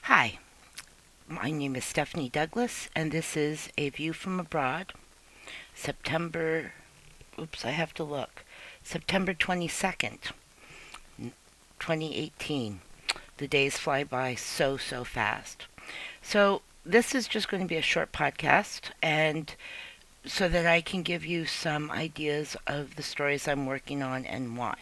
Hi, my name is Stephanie Douglas, and this is A View from Abroad, September, oops, I have to look, September 22nd, 2018. The days fly by so fast. So, this is just going to be a short podcast, and so that I can give you some ideas of the stories I'm working on and why.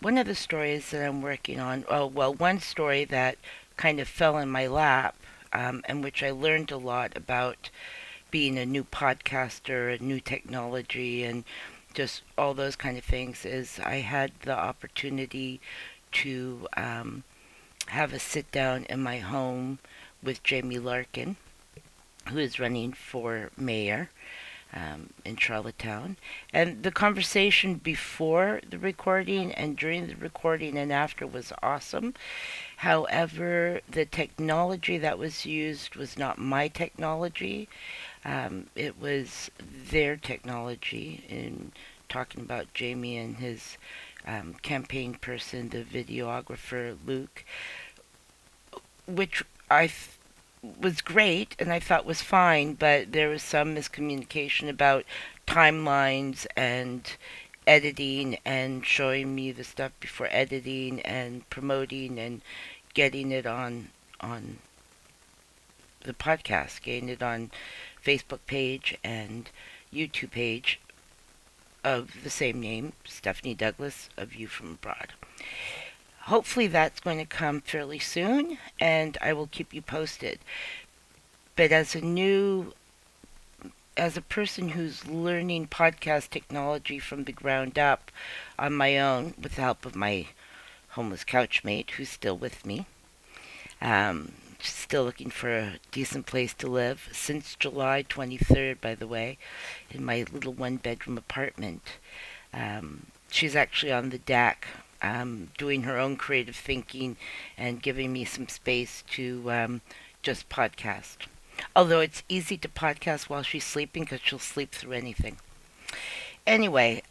One of the stories that I'm working on, one story that kind of fell in my lap, and which I learned a lot about being a new podcaster, a new technology, and just all those kind of things, is I had the opportunity to have a sit down in my home with Jamie Larkin, who is running for mayor in Charlottetown. And the conversation before the recording and during the recording and after was awesome. However, the technology that was used was not my technology. It was their technology in talking about Jamie and his campaign person, the videographer Luke, which was great and I thought was fine, but there was some miscommunication about timelines and editing and showing me the stuff before editing and promoting and getting it on the podcast, getting it on Facebook page and YouTube page of the same name, Stephanie Douglas, A View from Abroad. Hopefully that's going to come fairly soon, and I will keep you posted. But as a person who's learning podcast technology from the ground up on my own with the help of my homeless couchmate who's still with me, still looking for a decent place to live since July 23rd, by the way, in my little one-bedroom apartment. She's actually on the deck doing her own creative thinking and giving me some space to just podcast. Although it's easy to podcast while she's sleeping because she'll sleep through anything. Anyway,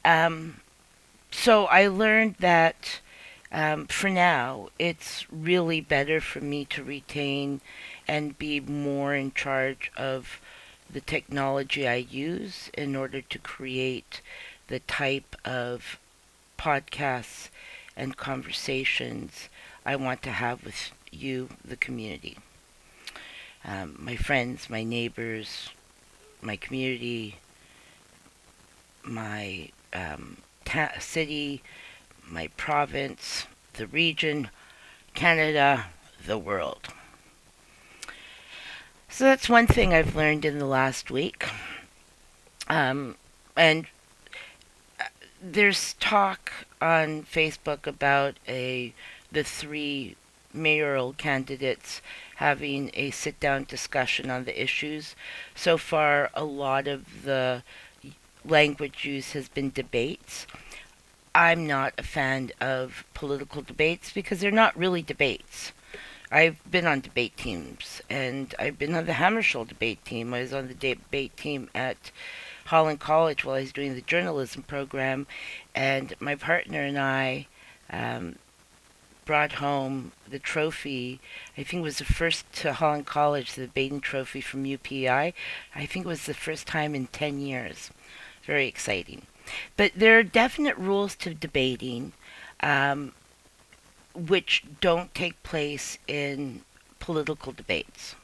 so I learned that for now it's really better for me to retain and be more in charge of the technology I use in order to create the type of podcasts and conversations I want to have with you, the community. My friends, my neighbors, my community, my city, my province, the region, Canada, the world. So that's one thing I've learned in the last week. And there's talk on Facebook about the three mayoral candidates having a sit-down discussion on the issues. So far, a lot of the language used has been debates. I'm not a fan of political debates because they're not really debates. I've been on debate teams, and I've been on the Hammarskjöld debate team. I was on the debate team at Holland College while I was doing the journalism program, and my partner and I brought home the trophy. I think it was the first to Holland College, the debating trophy from UPI. I think it was the first time in 10 years. Very exciting. But there are definite rules to debating which don't take place in political debates.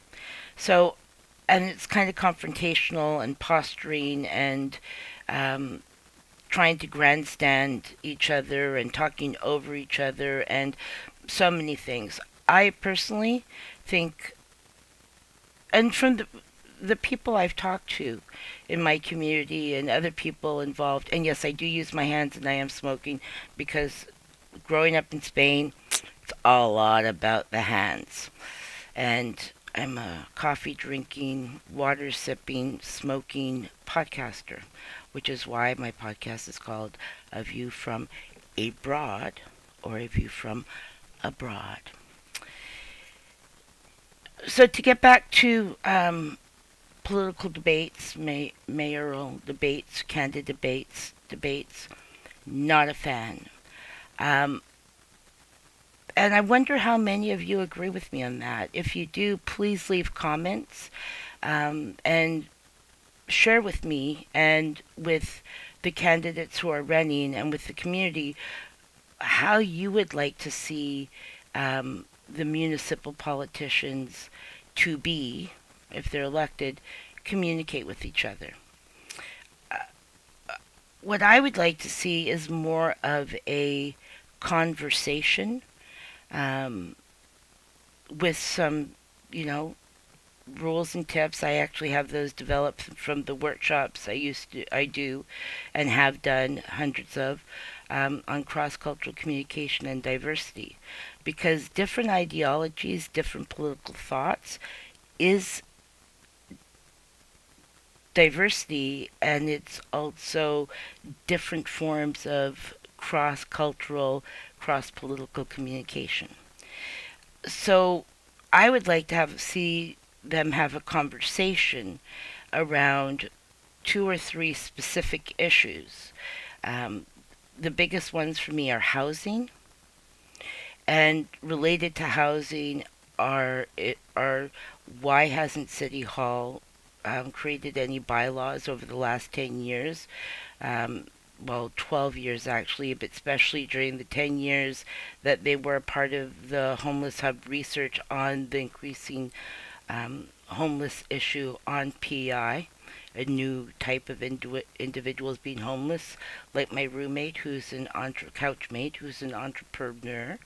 So, and it's kind of confrontational and posturing and trying to grandstand each other and talking over each other and so many things. I personally think, and from the people I've talked to in my community and other people involved, and yes, I do use my hands and I am smoking because growing up in Spain, it's a lot about the hands. And I'm a coffee drinking, water sipping, smoking podcaster, which is why my podcast is called A View from Abroad or A View from Abroad. So to get back to political debates, mayoral debates, candidate debates, not a fan. And I wonder how many of you agree with me on that. If you do, please leave comments, and share with me and with the candidates who are running and with the community how you would like to see the municipal politicians to be, if they're elected, communicate with each other. Uh, what I would like to see is more of a conversation, um, with some, you know, rules and tips. I actually have those developed from the workshops I do and have done hundreds of, on cross-cultural communication and diversity, because different ideologies, different political thoughts is diversity, and it's also different forms of cross-cultural, cross-political communication. So I would like to have see them have a conversation around two or three specific issues. Um, the biggest ones for me are housing, and related to housing are why hasn't City Hall created any bylaws over the last 10 years? Um, well, 12 years actually, but especially during the 10 years that they were a part of the Homeless Hub research on the increasing homeless issue on PEI, a new type of individuals being homeless, like my roommate who's an couchmate who's an entrepreneur.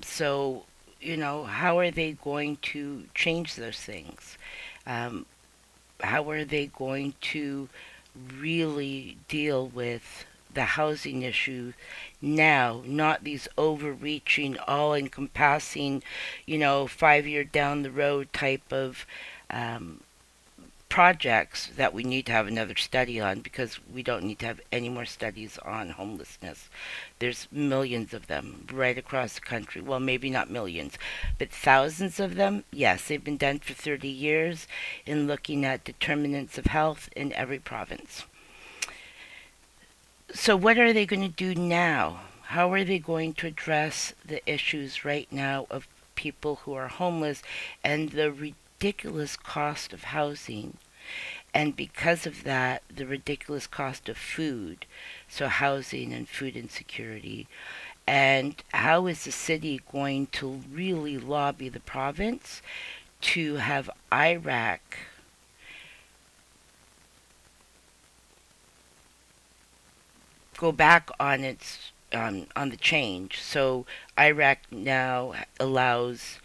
So, you know, how are they going to change those things? Um, how are they going to really deal with the housing issue now, not these overreaching, all encompassing, 5 year down the road type of um, projects that we need to have another study on, because we don't need to have any more studies on homelessness. There's millions of them right across the country. Well, maybe not millions, but thousands of them. Yes, they've been done for 30 years in looking at determinants of health in every province. So, what are they going to do now? How are they going to address the issues right now of people who are homeless and the ridiculous cost of housing? And because of that, the ridiculous cost of food, so housing and food insecurity. And how is the city going to really lobby the province to have Iraq go back on its on the change? So Iraq now allows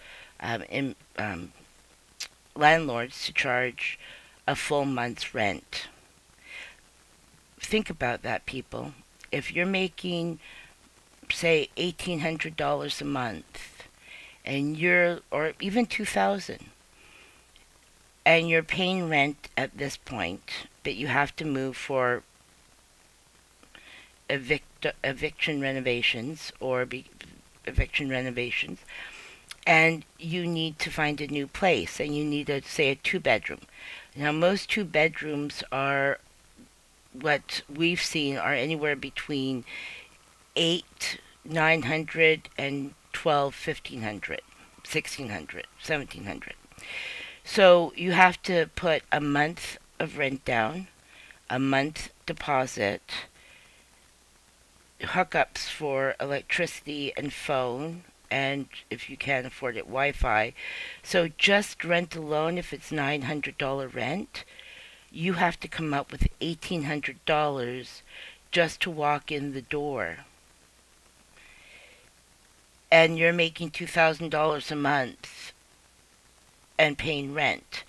landlords to charge a full month's rent. Think about that, people. If you're making, say, $1,800 a month, and or even 2,000, and you're paying rent at this point, but you have to move for eviction renovations eviction renovations, and you need to find a new place, and you need say a 2 bedroom. Now most 2 bedrooms are, what we've seen, are anywhere between 8, 900 and 12, 1,500, 1,600, 1,700. So you have to put a month of rent down, a month deposit, hookups for electricity and phone, and if you can't afford it, Wi-Fi. So just rent alone, if it's $900 rent, you have to come up with $1,800 just to walk in the door. And you're making $2,000 a month and paying rent.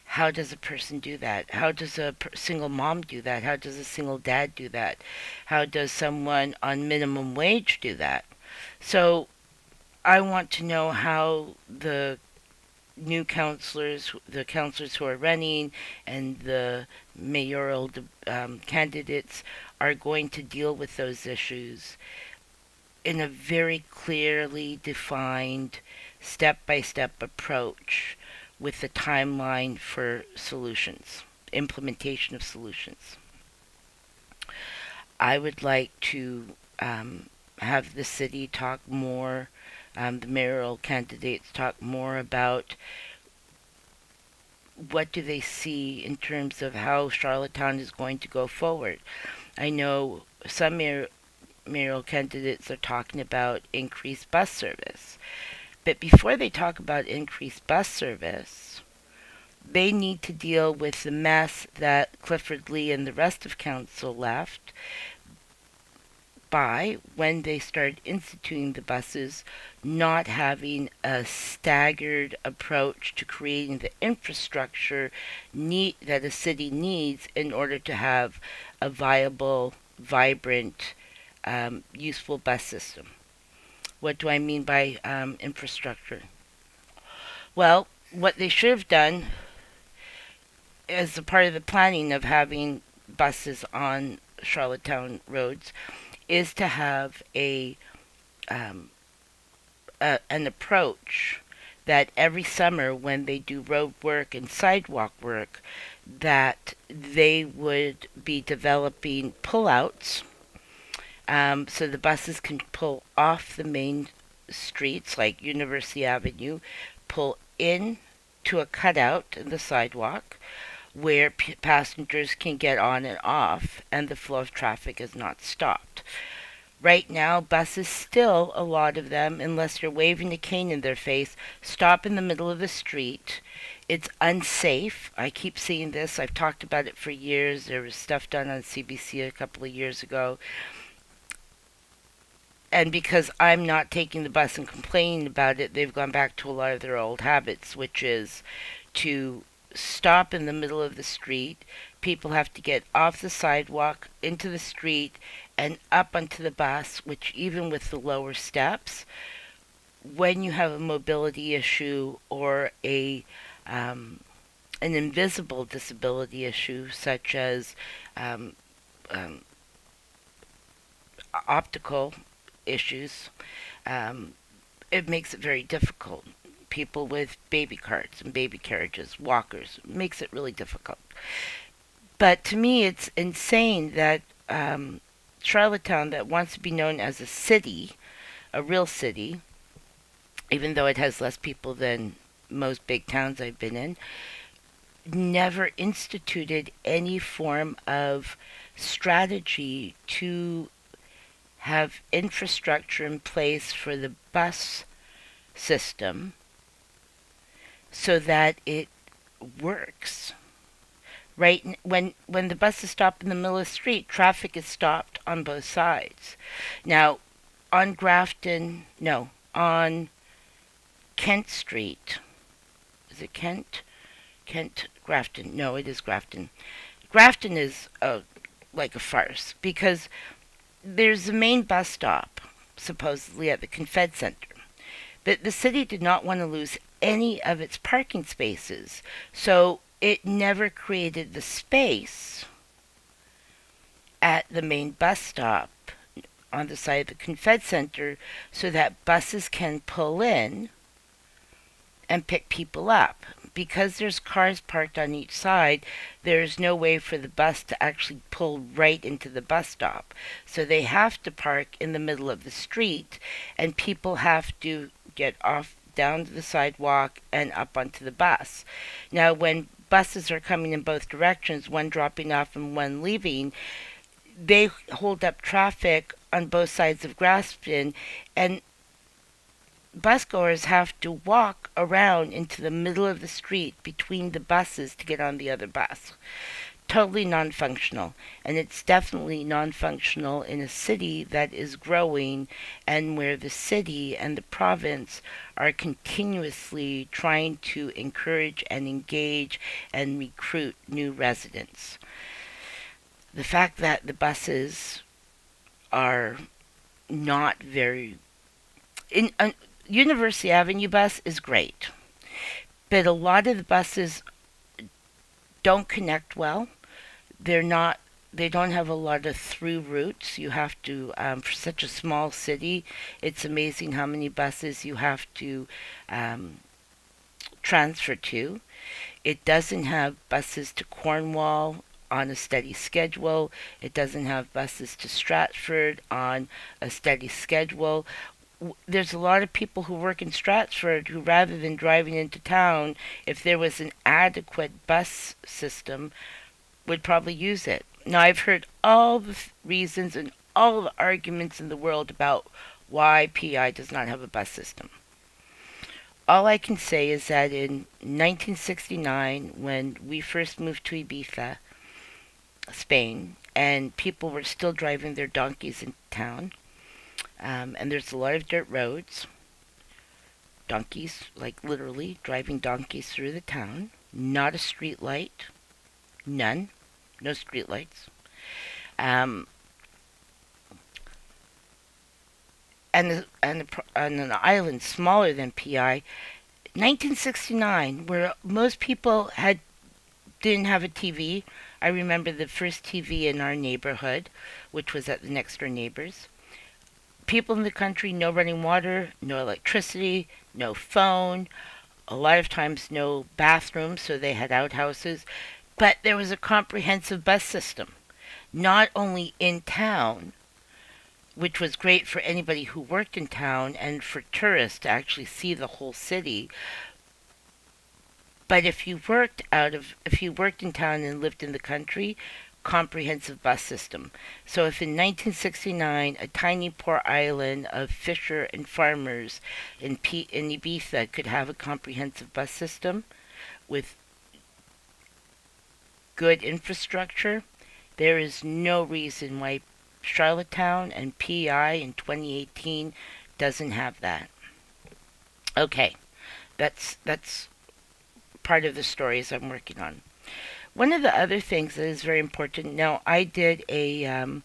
How does a person do that? How does a single mom do that? How does a single dad do that? How does someone on minimum wage do that? So I want to know how the new councillors, the councillors who are running, and the mayoral candidates are going to deal with those issues in a very clearly defined, step-by-step approach with the timeline for solutions, implementation of solutions. I would like to have the city talk more, the mayoral candidates talk more about what do they see in terms of how Charlottetown is going to go forward. I know some mayoral candidates are talking about increased bus service. But before they talk about increased bus service, they need to deal with the mess that Clifford Lee and the rest of council left by when they started instituting the buses, not having a staggered approach to creating the infrastructure that a city needs in order to have a viable, vibrant, useful bus system. What do I mean by infrastructure? Well, what they should have done as a part of the planning of having buses on Charlottetown roads is to have an approach that every summer when they do road work and sidewalk work, that they would be developing pullouts, so the buses can pull off the main streets like University Avenue, pull in to a cutout in the sidewalk where passengers can get on and off and the flow of traffic is not stopped. Right now, buses still, a lot of them, unless you're waving a cane in their face, stop in the middle of the street. It's unsafe. I keep seeing this. I've talked about it for years. There was stuff done on CBC a couple of years ago. And because I'm not taking the bus and complaining about it, they've gone back to a lot of their old habits, which is to stop in the middle of the street. People have to get off the sidewalk into the street and up onto the bus, which even with the lower steps, when you have a mobility issue or an invisible disability issue such as optical issues, it makes it very difficult. People with baby carts and baby carriages, walkers, makes it really difficult. But to me, it's insane that Charlottetown, that wants to be known as a city, a real city, even though it has less people than most big towns I've been in, never instituted any form of strategy to have infrastructure in place for the bus system so that it works. Right, when the buses stop in the middle of the street, traffic is stopped on both sides. Now, on Kent Street, is it Kent? Grafton. No, it is Grafton. Grafton is like a farce because there's the main bus stop, supposedly at the Confed Center. But the city did not want to lose any of its parking spaces, so it never created the space at the main bus stop on the side of the Confed Center so that buses can pull in and pick people up. Because there's cars parked on each side, there's no way for the bus to actually pull right into the bus stop. So they have to park in the middle of the street, and people have to get off down to the sidewalk and up onto the bus. Now, when buses are coming in both directions, one dropping off and one leaving, they hold up traffic on both sides of Grafton, and busgoers have to walk around into the middle of the street between the buses to get on the other bus. Totally non-functional, and it's definitely non-functional in a city that is growing and where the city and the province are continuously trying to encourage and engage and recruit new residents. The fact that the buses are not very... University Avenue bus is great, but a lot of the buses don't connect well. They don't have a lot of through routes. You have to, for such a small city, it's amazing how many buses you have to transfer to. It doesn't have buses to Cornwall on a steady schedule. It doesn't have buses to Stratford on a steady schedule. There's a lot of people who work in Stratford who, rather than driving into town, if there was an adequate bus system, would probably use it. Now, I've heard all the reasons and all the arguments in the world about why PI does not have a bus system. All I can say is that in 1969, when we first moved to Ibiza, Spain, and people were still driving their donkeys in town, and there's a lot of dirt roads, donkeys, like literally driving donkeys through the town, not a street light, none, no street lights. Um, and an island smaller than PI, 1969, where most people didn't have a TV. I remember the first TV in our neighborhood, which was at the next door neighbors. People in the country, no running water, no electricity, no phone, a lot of times no bathrooms, so they had outhouses. But there was a comprehensive bus system, not only in town, which was great for anybody who worked in town and for tourists to actually see the whole city. But if you worked in town and lived in the country, comprehensive bus system. So if in 1969 a tiny poor island of fisher and farmers in Ibiza could have a comprehensive bus system with good infrastructure, there is no reason why Charlottetown and PI in 2018 doesn't have that. Okay, that's part of the stories I'm working on. One of the other things that is very important. Now, I did a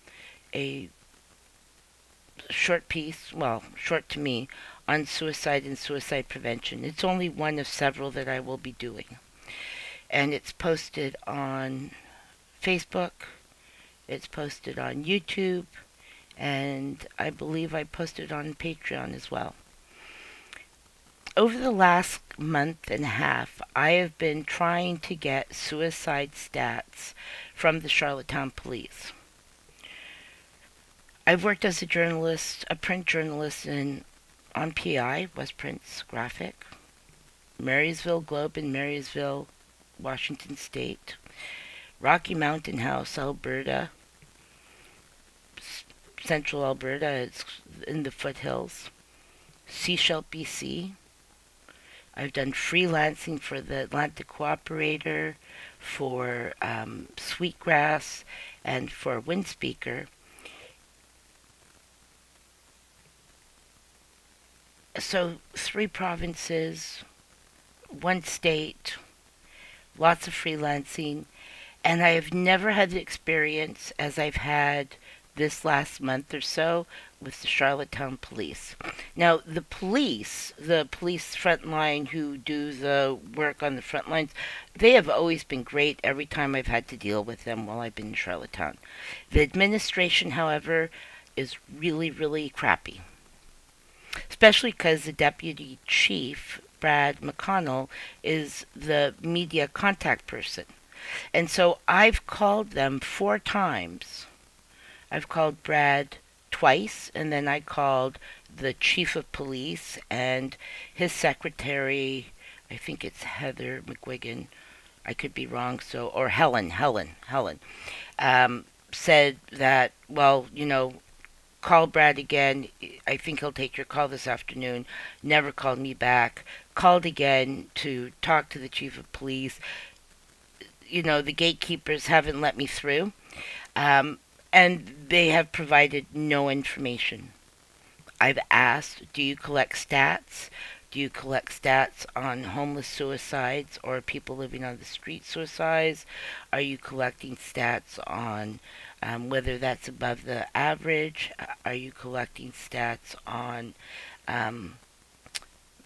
short piece, well, short to me, on suicide and suicide prevention. It's only one of several that I will be doing, and it's posted on Facebook. It's posted on YouTube, and I believe I posted on Patreon as well. Over the last month and a half, I have been trying to get suicide stats from the Charlottetown Police. I've worked as a journalist, a print journalist on PI, West Prince Graphic, Marysville Globe in Marysville, Washington State, Rocky Mountain House, Alberta, Central Alberta, it's in the foothills, Seashell, BC. I've done freelancing for the Atlantic Cooperator, for Sweetgrass, and for Windspeaker. So 3 provinces, 1 state, lots of freelancing, and I have never had the experience as I've had this last month or so with the Charlottetown Police. Now, the police front line who do the work on the front lines, they have always been great every time I've had to deal with them while I've been in Charlottetown. The administration, however, is really, really crappy. Especially because the deputy chief, Brad McConnell, is the media contact person. And so I've called them 4 times. I've called Brad twice, and then I called the chief of police and his secretary, I think it's Heather McGuigan, I could be wrong, or Helen, said that, well, call Brad again, I think he'll take your call this afternoon. Never called me back. Called again to talk to the chief of police. The gatekeepers haven't let me through. And they have provided no information. I've asked, do you collect stats? Do you collect stats on homeless suicides or people living on the street suicides? Are you collecting stats on whether that's above the average? Are you collecting stats on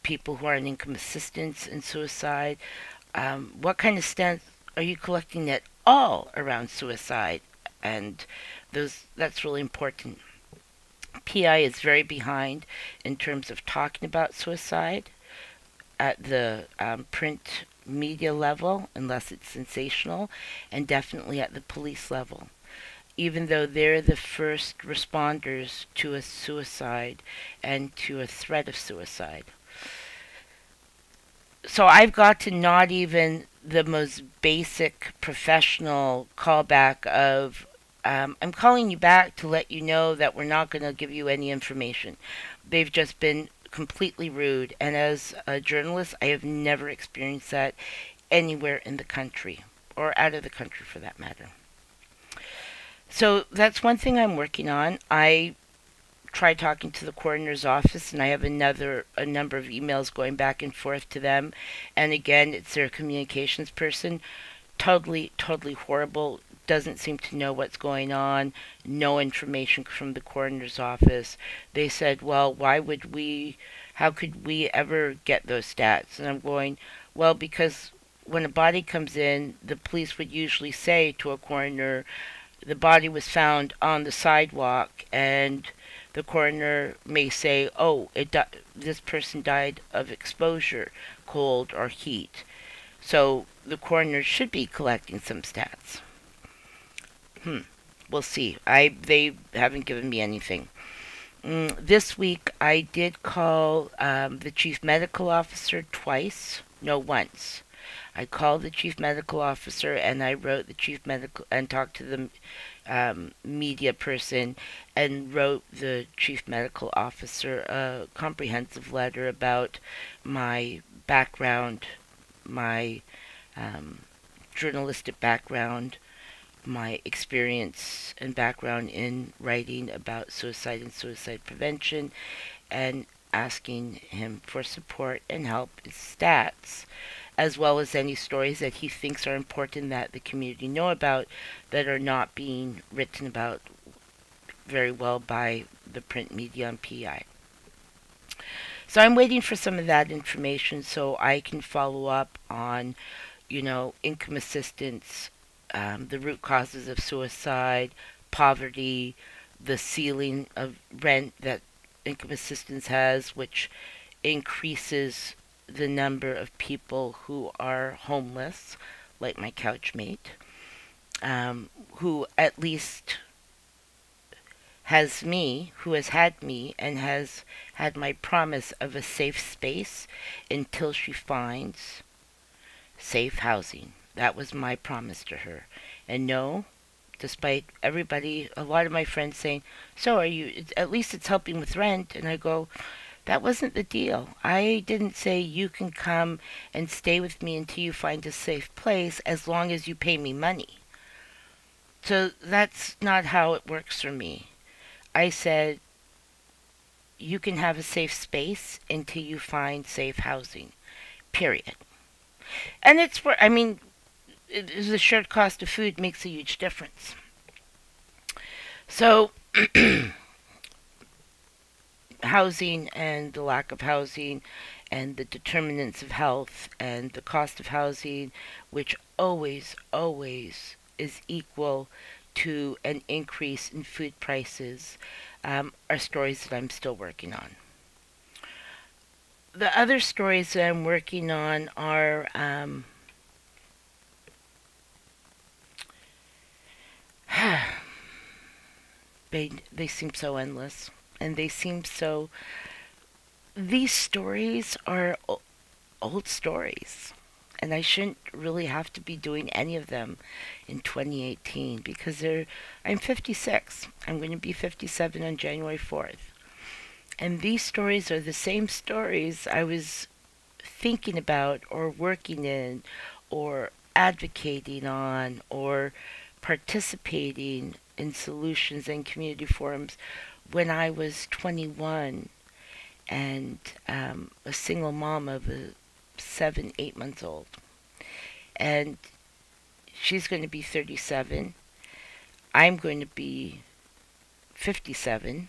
people who are on income assistance and suicide? What kind of stats are you collecting at all around suicide? And that's really important. PI is very behind in terms of talking about suicide at the print media level unless it's sensational, and definitely at the police level, even though they're the first responders to a suicide and to a threat of suicide. So I've got to not even the most basic professional callback of, I'm calling you back to let you know that we're not going to give you any information. They've just been completely rude, and as a journalist, I have never experienced that anywhere in the country, or out of the country for that matter. So that's one thing I'm working on. I tried talking to the coroner's office, and I have a number of emails going back and forth to them. And again, it's their communications person. Totally horrible. Doesn't seem to know what's going on. No information from the coroner's office. They said, well, how could we ever get those stats? And I'm going, well, because when a body comes in, the police would usually say to a coroner, the body was found on the sidewalk, and the coroner may say, oh, this person died of exposure, cold or heat. So the coroner should be collecting some stats. We'll see. They haven't given me anything. This week I did call the chief medical officer twice. No, once. I called the chief medical officer, and I wrote the chief medical and talked to the media person, and wrote the chief medical officer a comprehensive letter about my background, my journalistic background, my experience and background in writing about suicide and suicide prevention, and asking him for support and help with stats, as well as any stories that he thinks are important that the community know about that are not being written about very well by the print media and PI. So I'm waiting for some of that information so I can follow up on, income assistance, the root causes of suicide, poverty, the ceiling of rent that income assistance has, which increases the number of people who are homeless, like my couch mate, who at least who has had me and has had my promise of a safe space until she finds safe housing. That was my promise to her. And no, despite a lot of my friends saying, so at least it's helping with rent. And I go, that wasn't the deal. I didn't say you can come and stay with me until you find a safe place as long as you pay me money. So that's not how it works for me. I said, you can have a safe space until you find safe housing, period. And the shared cost of food makes a huge difference. So, housing and the lack of housing and the determinants of health and the cost of housing, which always is equal to an increase in food prices, are stories that I'm still working on. The other stories that I'm working on are they seem so endless, and these stories are old stories, and I shouldn't really have to be doing any of them in 2018 because I'm 56. I'm going to be 57 on January 4th. And these stories are the same stories I was thinking about or working in or advocating on or participating in solutions and community forums when I was 21 and a single mom of a 8 months old. And she's going to be 37. I'm going to be 57.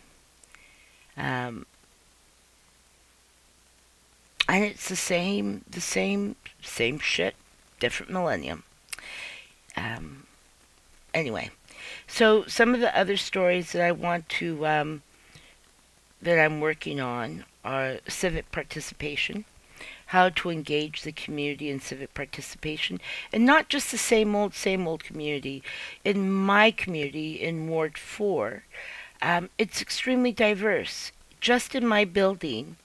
And it's the same shit, different millennium. Anyway, so some of the other stories that I want to that I'm working on are civic participation. how to engage the community in civic participation, and not just the same old community. In my community, in Ward 4, it's extremely diverse. Just in my building,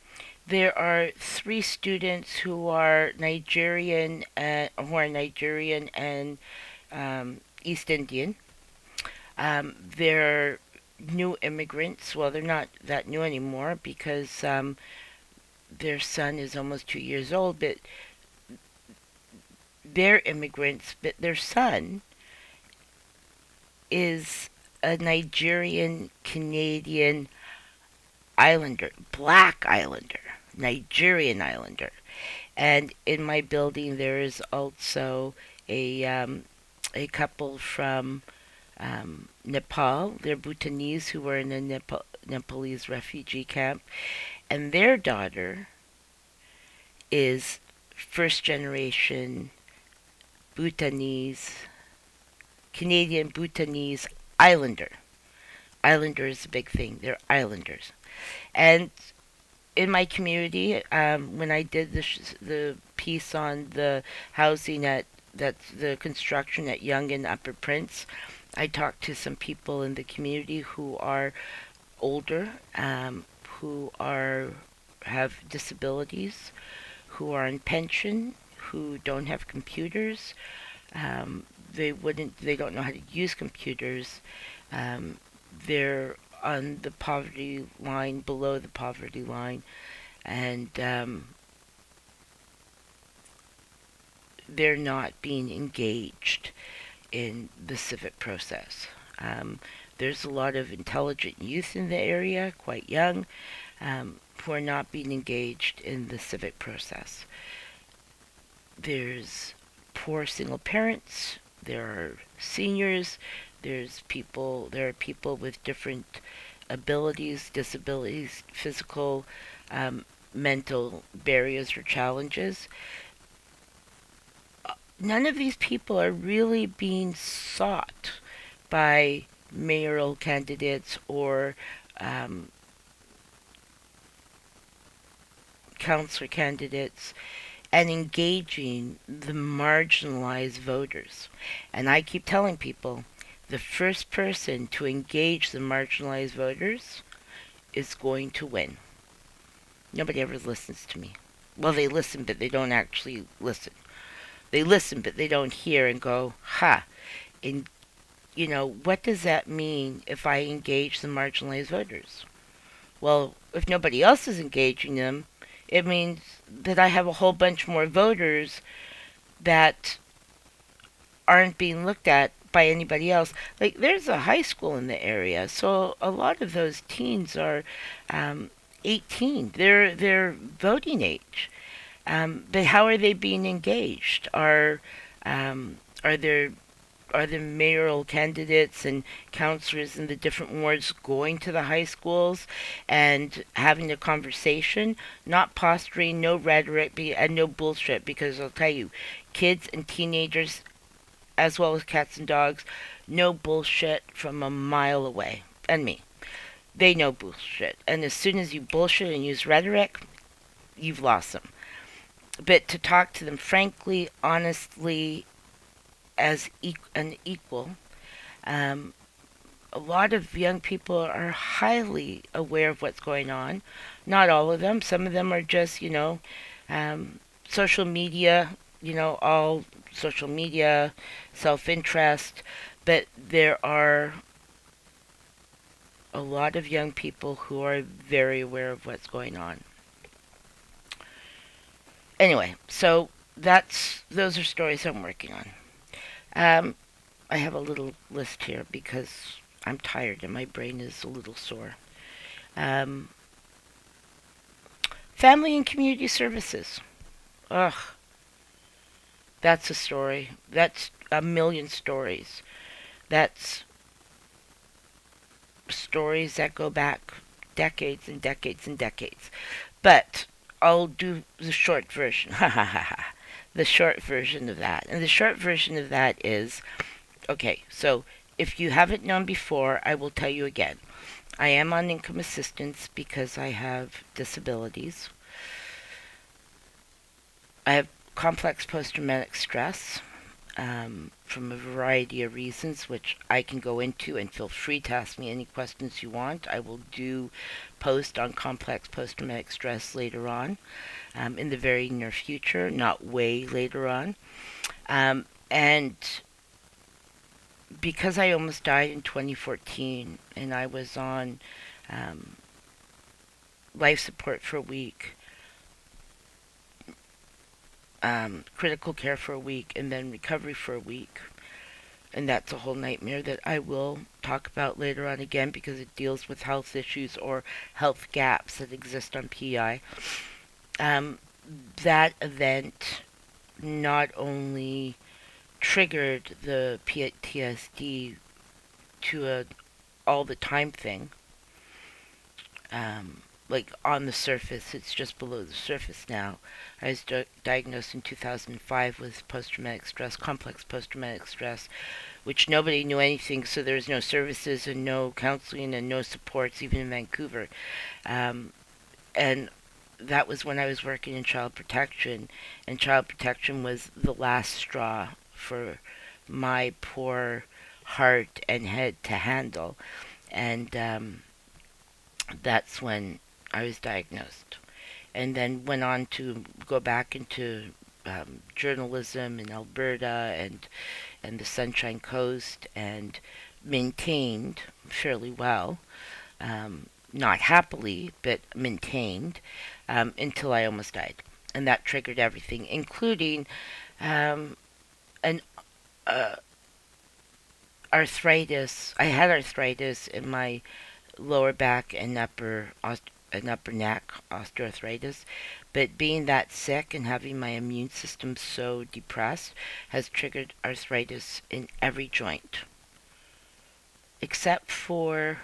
there are 3 students who are Nigerian and East Indian. They're new immigrants. Well, they're not that new anymore because their son is almost 2 years old, but they're immigrants. But their son is a Nigerian Canadian Islander, Black Islander, Nigerian Islander. And in my building, there is also a couple from Nepal. They're Bhutanese who were in a Nepalese refugee camp, and their daughter is first generation Bhutanese, Canadian Bhutanese Islander. Islander is a big thing. They're Islanders. And in my community, when I did the piece on the housing the construction at Yonge and Upper Prince, I talked to some people in the community who are older, who have disabilities, who are on pension, who don't have computers. They don't know how to use computers. They're on the poverty line, below the poverty line, and they're not being engaged in the civic process. There's a lot of intelligent youth in the area, quite young, who are not being engaged in the civic process. There's poor single parents, there are seniors, there are people with different abilities, disabilities, physical, mental barriers or challenges. None of these people are really being sought by mayoral candidates or councillor candidates and engaging the marginalized voters. And I keep telling people, the first person to engage the marginalized voters is going to win. Nobody ever listens to me. Well, they listen, but they don't actually listen. They listen, but they don't hear and go, and what does that mean if I engage the marginalized voters? Well, if nobody else is engaging them, it means that I have a whole bunch more voters that aren't being looked at by anybody else. Like, there's a high school in the area, so a lot of those teens are 18. They're voting age. But how are they being engaged? Are there mayoral candidates and councillors in the different wards going to the high schools and having a conversation, not posturing, no rhetoric, and no bullshit? Because I'll tell you, kids and teenagers, as well as cats and dogs, know bullshit from a mile away. And me. They know bullshit. And as soon as you bullshit and use rhetoric, you've lost them. But to talk to them frankly, honestly, as an equal, a lot of young people are highly aware of what's going on. Not all of them. Some of them are just, social media, all social media, self-interest. But there are a lot of young people who are very aware of what's going on. Anyway, so those are stories I'm working on. I have a little list here because I'm tired and my brain is a little sore. Family and community services. Ugh. That's a story. That's a million stories. That's stories that go back decades and decades and decades. But I'll do the short version. The short version of that. And the short version of that is, okay, so if you haven't known before, I will tell you again. I am on income assistance because I have disabilities. I have complex post-traumatic stress from a variety of reasons, which I can go into, and feel free to ask me any questions you want. I will do post on complex post-traumatic stress later on, in the very near future, not way later on. And because I almost died in 2014 and I was on um, life support for a week, critical care for a week, and then recovery for a week. And that's a whole nightmare that I will talk about later on again, because it deals with health issues or health gaps that exist on PI. Um, that event not only triggered the PTSD to a all the time thing. Like on the surface, it's just below the surface now. I was diagnosed in 2005 with post-traumatic stress, complex post-traumatic stress, which nobody knew anything, so there's no services and no counseling and no supports, even in Vancouver. And that was when I was working in child protection, and child protection was the last straw for my poor heart and head to handle. And that's when I was diagnosed. And then went on to go back into journalism in Alberta and the Sunshine Coast, and maintained fairly well. Not happily, but maintained until I almost died. And that triggered everything, including an arthritis. I had arthritis in my lower back and upper neck, osteoarthritis. But being that sick and having my immune system so depressed has triggered arthritis in every joint, except for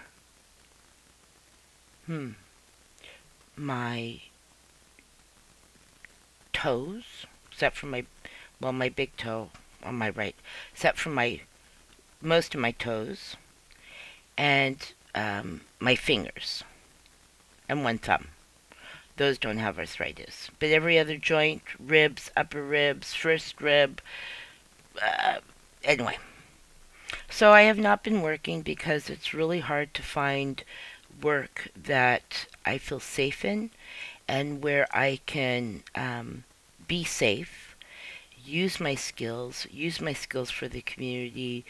my toes, except for my big toe on my right, except for most of my toes, and my fingers, and one thumb. Those don't have arthritis. But every other joint, ribs, upper ribs, first rib, anyway. So I have not been working because it's really hard to find work that I feel safe in, and where I can be safe, use my skills for the community,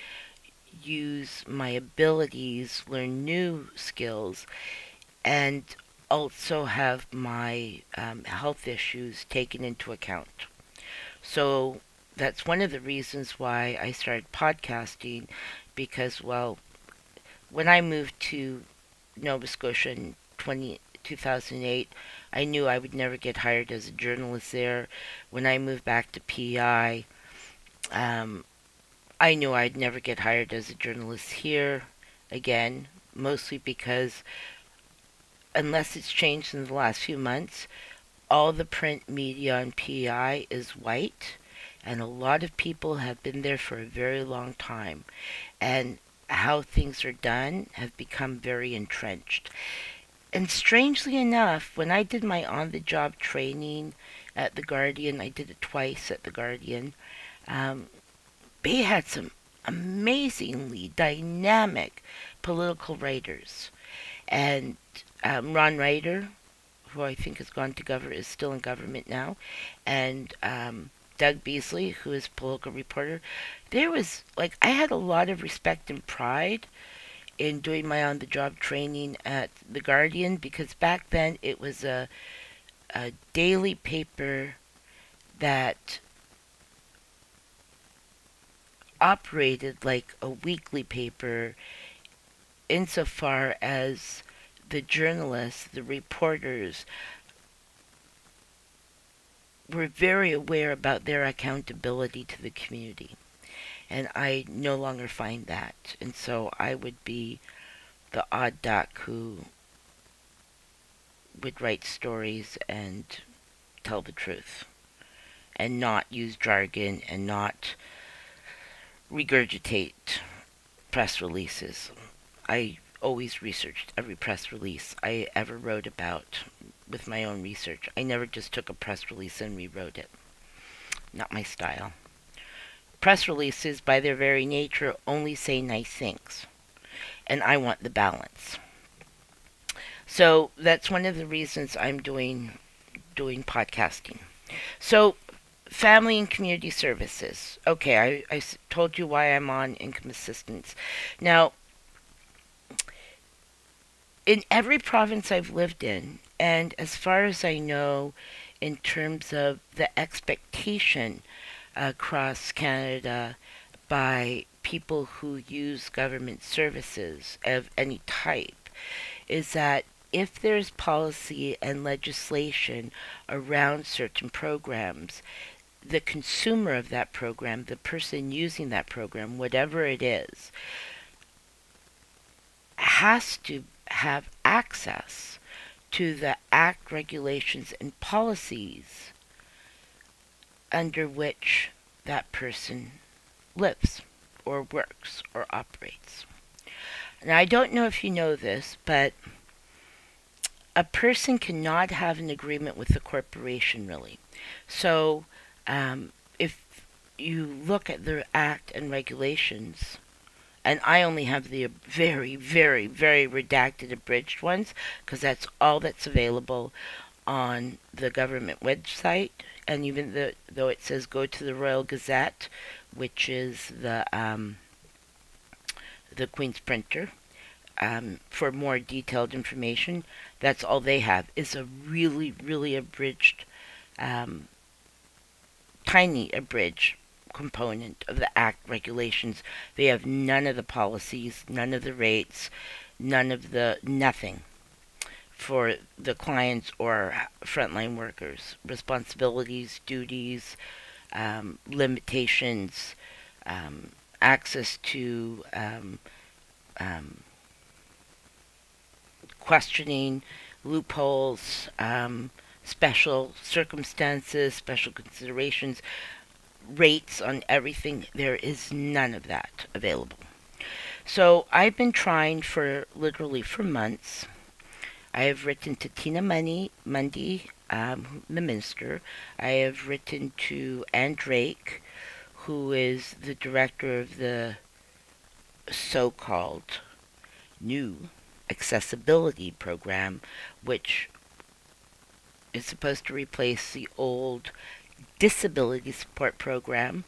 use my abilities, learn new skills, and also have my health issues taken into account. So that's one of the reasons why I started podcasting, because, well, when I moved to Nova Scotia in 2008, I knew I would never get hired as a journalist there. When I moved back to PI, I knew I'd never get hired as a journalist here again, mostly because, unless it's changed in the last few months, all the print media on PI is white, and a lot of people have been there for a very long time, and how things are done have become very entrenched. And strangely enough, when I did my on-the-job training at The Guardian, I did it twice at The Guardian, they had some amazingly dynamic political writers. And Ron Ryder, who I think has gone to is still in government now, and Doug Beasley, who is a political reporter. There was, like, I had a lot of respect and pride in doing my on-the-job training at The Guardian, because back then it was a daily paper that operated like a weekly paper, insofar as the journalists, the reporters, were very aware about their accountability to the community. And I no longer find that. And so I would be the odd duck who would write stories and tell the truth, and not use jargon, and not regurgitate press releases. I always researched every press release I ever wrote about with my own research. I never just took a press release and rewrote it. Not my style. Press releases, by their very nature, only say nice things. And I want the balance. So that's one of the reasons I'm doing podcasting. So family and community services. Okay, I told you why I'm on income assistance. Now, in every province I've lived in, and as far as I know, in terms of the expectation across Canada by people who use government services of any type, is that if there's policy and legislation around certain programs, the consumer of that program, the person using that program, whatever it is, has to have access to the act, regulations, and policies under which that person lives or works or operates. Now, I don't know if you know this, but a person cannot have an agreement with the corporation, really. So, if you look at the act and regulations, and I only have the very, very, very redacted abridged ones, because that's all that's available on the government website, and even though it says go to the Royal Gazette, which is the Queen's Printer, for more detailed information, that's all they have, is a really, really abridged, tiny abridged component of the Act regulations. They have none of the policies, none of the rates, nothing for the clients or frontline workers. Responsibilities, duties, limitations, access to questioning, loopholes, special circumstances, special considerations, rates on everything. There is none of that available. So I've been trying literally for months. I have written to Tina Mundy, the minister. I have written to Anne Drake, who is the director of the so-called new accessibility program, which is supposed to replace the old disability support program,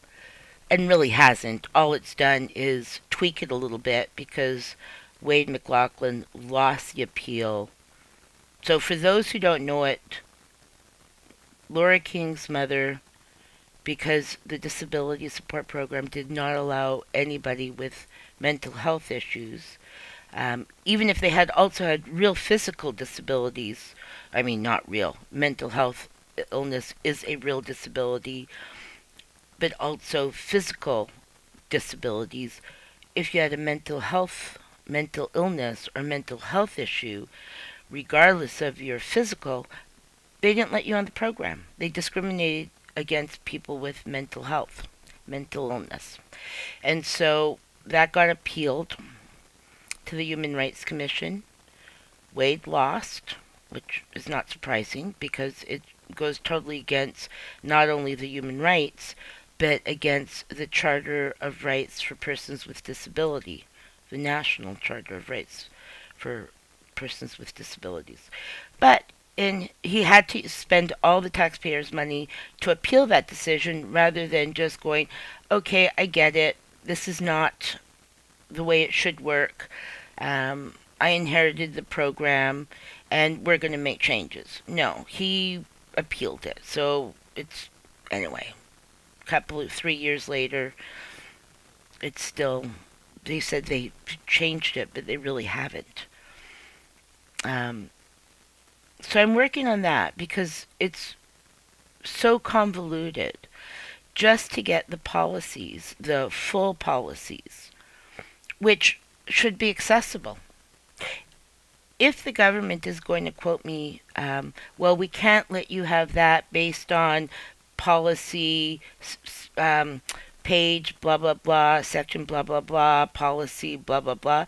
and really hasn't. All it's done is tweak it a little bit because Wade McLaughlin lost the appeal. So for those who don't know it, Laura King's mother, because the disability support program did not allow anybody with mental health issues, even if they had also had real physical disabilities, I mean not real, mental health illness is a real disability, but also physical disabilities. If you had a mental illness or mental health issue, regardless of your physical, they didn't let you on the program. They discriminated against people with mental health, mental illness. And so that got appealed to the Human Rights Commission. Wade lost, which is not surprising because it goes totally against not only the human rights, but against the Charter of Rights for Persons with Disability, the National Charter of Rights for Persons with Disabilities. But he had to spend all the taxpayers' money to appeal that decision rather than just going, okay, I get it, this is not the way it should work. I inherited the program and we're going to make changes. No, he appealed it. So it's, anyway, 3 years later, it's still, they said they changed it, but they really haven't. So I'm working on that because it's so convoluted just to get the policies, the full policies, which should be accessible. If the government is going to quote me, well, we can't let you have that based on policy, page, blah, blah, blah, section, blah, blah, blah, policy, blah, blah, blah,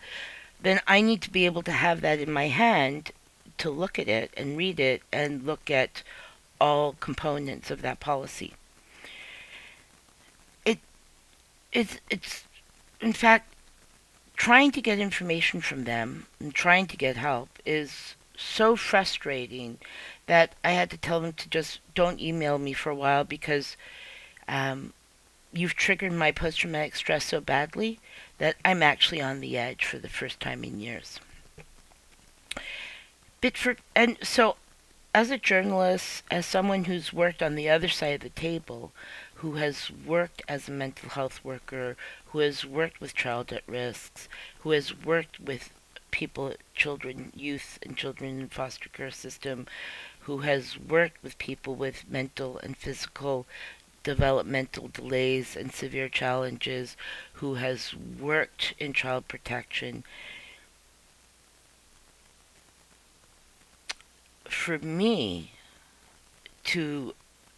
then I need to be able to have that in my hand to look at it and read it and look at all components of that policy. it's in fact trying to get information from them and trying to get help is so frustrating that I had to tell them to just don't email me for a while because um, you've triggered my post-traumatic stress so badly that I'm actually on the edge for the first time in years. And so as a journalist, as someone who's worked on the other side of the table, who has worked as a mental health worker, who has worked with child at risks, who has worked with people, children, youth, and children in foster care system, who has worked with people with mental and physical developmental delays and severe challenges, who has worked in child protection. For me to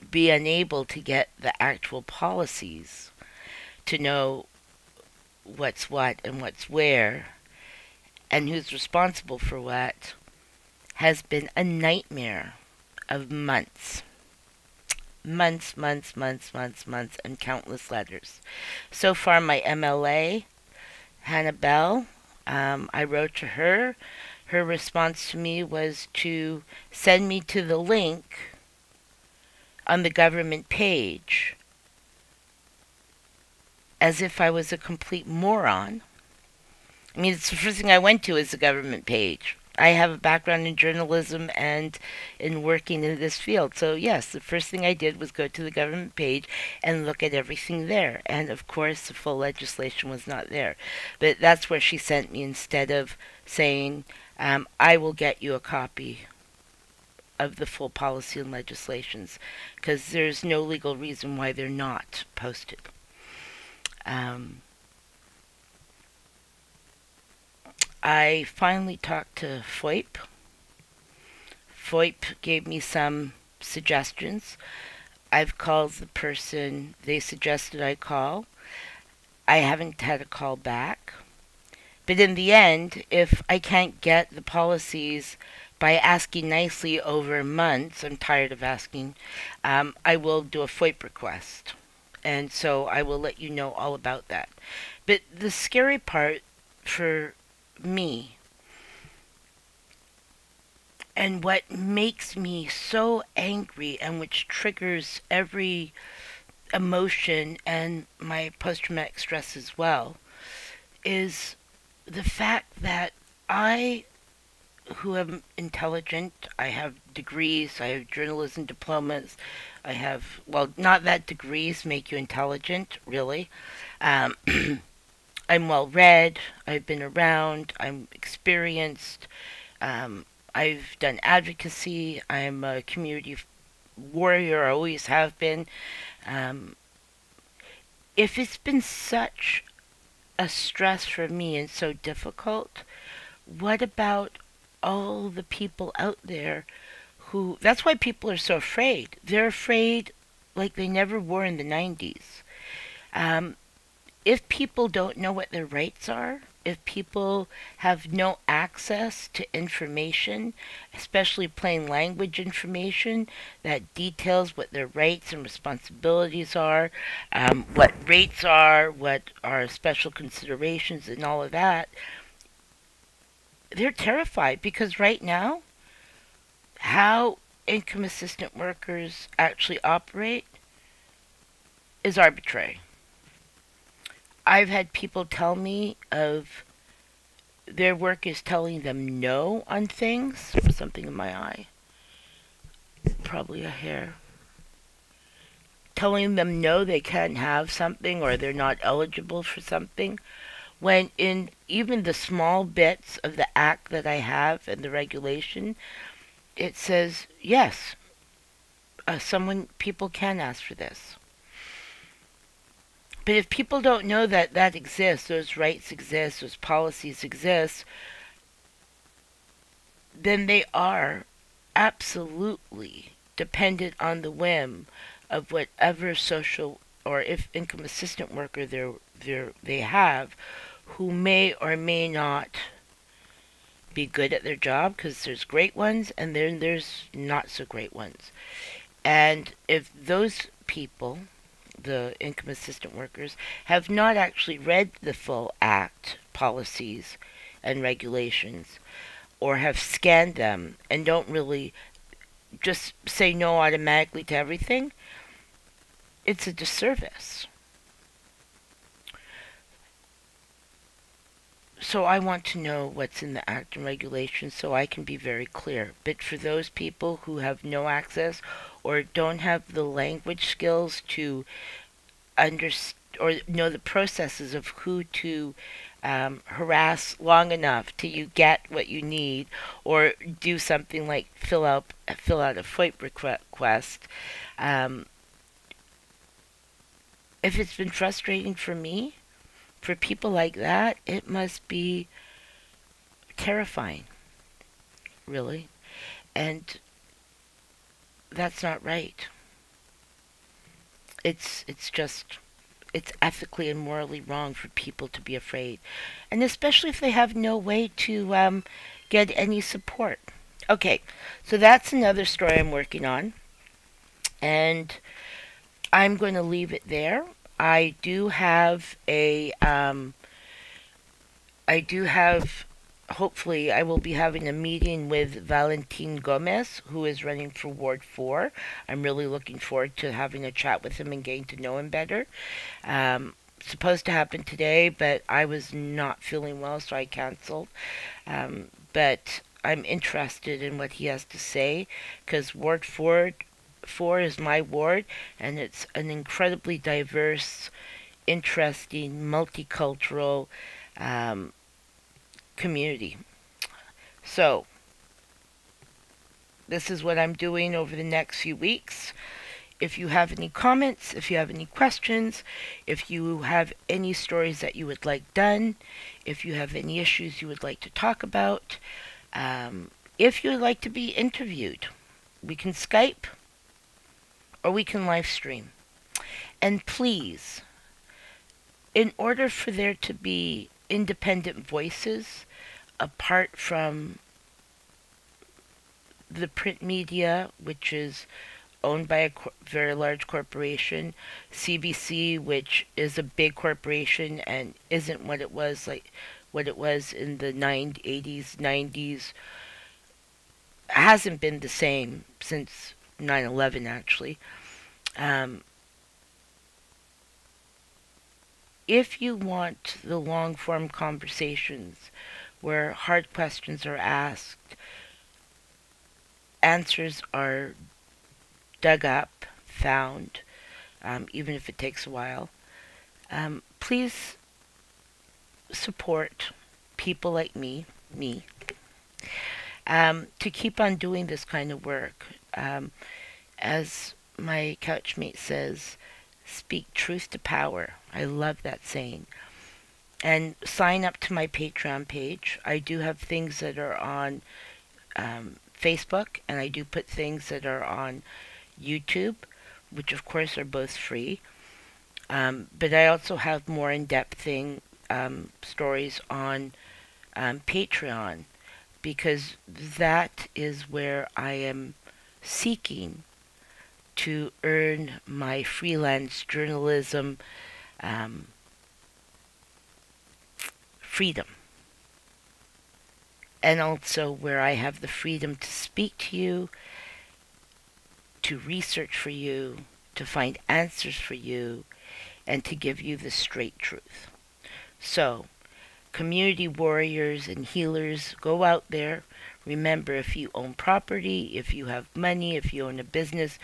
be unable to get the actual policies to know what's what and what's where and who's responsible for what has been a nightmare of months. Months, months, months, months, months, and countless letters. So far, my MLA, Hannah Bell, I wrote to her. Her response to me was to send me to the link on the government page as if I was a complete moron. I mean, it's the first thing I went to is the government page. I have a background in journalism and in working in this field. So yes, the first thing I did was go to the government page and look at everything there. And of course, the full legislation was not there. But that's where she sent me instead of saying, I will get you a copy of the full policy and legislations, because there's no legal reason why they're not posted. I finally talked to FOIP. FOIP gave me some suggestions. I've called the person they suggested I call. I haven't had a call back. But in the end, if I can't get the policies by asking nicely over months, I'm tired of asking, I will do a FOIP request. And so I will let you know all about that. But the scary part for me, and what makes me so angry and which triggers every emotion and my post-traumatic stress as well, is the fact that I, who am intelligent, I have degrees, I have journalism diplomas, I have, well, not that degrees make you intelligent, really. I'm well read, I've been around, I'm experienced, I've done advocacy, I'm a community warrior, I always have been. If it's been such a stress for me and so difficult, what about all the people out there who, that's why people are so afraid. They're afraid like they never were in the 90s. If people don't know what their rights are, if people have no access to information, especially plain language information that details what their rights and responsibilities are, what rates are, what are special considerations and all of that, they're terrified because right now, how income assistant workers actually operate is arbitrary. I've had people tell me of their work is telling them no on things. Something in my eye. Probably a hair. Telling them no, they can't have something or they're not eligible for something. When in even the small bits of the act that I have and the regulation, it says, yes, people can ask for this. But if people don't know that that exists, those rights exist, those policies exist, then they are absolutely dependent on the whim of whatever social or if income assistant worker they have, who may or may not be good at their job, because there's great ones and then there's not so great ones. And if those people, the income assistant workers, have not actually read the full Act policies and regulations, or have scanned them and don't really just say no automatically to everything, it's a disservice. So I want to know what's in the Act and regulations so I can be very clear. But for those people who have no access or don't have the language skills to understand or know the processes of who to harass long enough till you get what you need, or do something like fill out a FOIP request. Um, if it's been frustrating for me, for people like that, it must be terrifying, really. And that's not right. It's just it's ethically and morally wrong for people to be afraid, and especially if they have no way to get any support. Okay, so that's another story I'm working on, and I'm going to leave it there. I do have hopefully I will be having a meeting with Valentin Gomez, who is running for Ward 4. I'm really looking forward to having a chat with him and getting to know him better. Supposed to happen today, but I was not feeling well, so I canceled. But I'm interested in what he has to say, because Ward 4 is my ward, and it's an incredibly diverse, interesting, multicultural community. So, this is what I'm doing over the next few weeks. If you have any comments, if you have any questions, if you have any stories that you would like done, if you have any issues you would like to talk about, if you would like to be interviewed, we can Skype or we can live stream. And please, in order for there to be independent voices apart from the print media, which is owned by a very large corporation, CBC, which is a big corporation and isn't what it was in the 80s, 90s, hasn't been the same since 9/11 actually. If you want the long-form conversations where hard questions are asked, answers are dug up, found, even if it takes a while, please support people like me, to keep on doing this kind of work. As my couchmate says, speak truth to power. I love that saying. And sign up to my Patreon page. I do have things that are on Facebook, and I do put things that are on YouTube, which of course are both free. But I also have more in-depth stories on Patreon, because that is where I am seeking to earn my freelance journalism freedom. And also where I have the freedom to speak to you, to research for you, to find answers for you, and to give you the straight truth. So, community warriors and healers, go out there. Remember, if you own property, if you have money, if you own a business,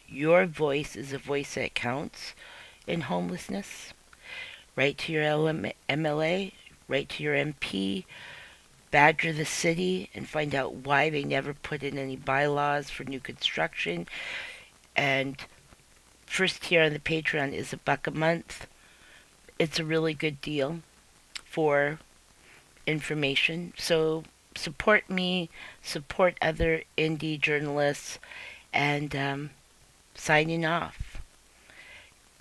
your voice is a voice that counts in homelessness. Write to your MLA, write to your MP, badger the city and find out why they never put in any bylaws for new construction. And first tier on the Patreon is $1 a month. It's a really good deal for information. So support me, support other indie journalists, and signing off.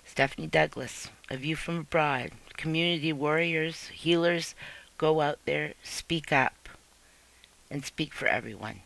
Stephanie Douglas, A View from Abroad. Community warriors, healers, go out there, speak up, and speak for everyone.